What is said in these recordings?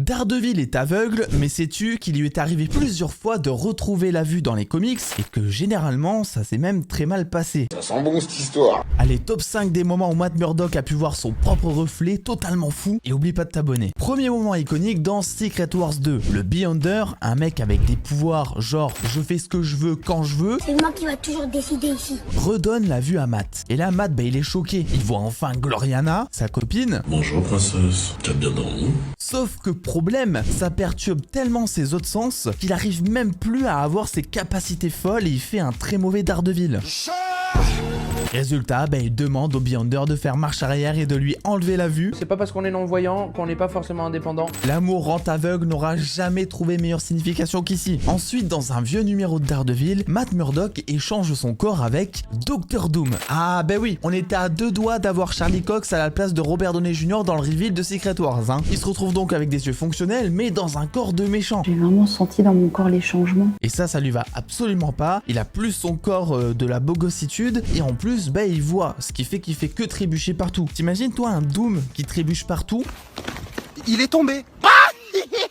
Daredevil est aveugle, mais sais-tu qu'il lui est arrivé plusieurs fois de retrouver la vue dans les comics et que généralement ça s'est même très mal passé. Ça sent bon cette histoire. Allez, top 5 des moments où Matt Murdock a pu voir son propre reflet totalement fou, et oublie pas de t'abonner. Premier moment iconique dans Secret Wars 2, le Beyonder, un mec avec des pouvoirs genre je fais ce que je veux quand je veux, C'est moi qui va toujours décider ici. redonne la vue à Matt. Et là Matt il est choqué, il voit enfin Gloriana, sa copine. Bonjour princesse, t'as bien dormi? Sauf que problème, ça perturbe tellement ses autres sens qu'il arrive même plus à avoir ses capacités folles et il fait un très mauvais Daredevil. Résultat, il demande au Beyonder de faire marche arrière et de lui enlever la vue. C'est pas parce qu'on est non-voyant qu'on n'est pas forcément indépendant. L'amour rend aveugle n'aura jamais trouvé meilleure signification qu'ici. Ensuite, dans un vieux numéro de Daredevil, Matt Murdock échange son corps avec Dr Doom. Ah oui, on était à deux doigts d'avoir Charlie Cox à la place de Robert Downey Jr. dans le reveal de Secret Wars. Il se retrouve donc avec des yeux fonctionnels, mais dans un corps de méchant. J'ai vraiment senti dans mon corps les changements. Et ça lui va absolument pas. Il a plus son corps de la bogossitude, et en plus, il voit, ce qui fait qu'il fait que trébucher partout. T'imagines toi un Doom qui trébuche partout? Il est tombé.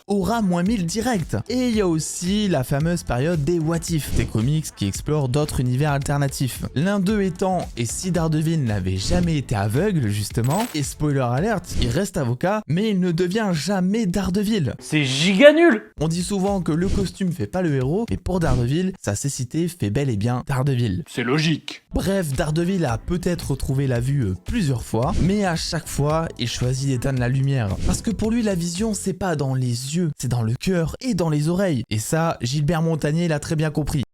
Aura moins 1000 direct. Et il y a aussi la fameuse période des What If, des comics qui explorent d'autres univers alternatifs. L'un d'eux étant, et si Daredevil n'avait jamais été aveugle justement, et spoiler alert, il reste avocat, mais il ne devient jamais Daredevil. C'est giga nul. On dit souvent que le costume fait pas le héros, mais pour Daredevil, sa cécité fait bel et bien Daredevil. C'est logique. Bref, Daredevil a peut-être retrouvé la vue plusieurs fois, mais à chaque fois, il choisit d'éteindre la lumière. Parce que pour lui, la vision, c'est pas dans les yeux, c'est dans le cœur et dans les oreilles. Et ça, Gilbert Montagnier l'a très bien compris.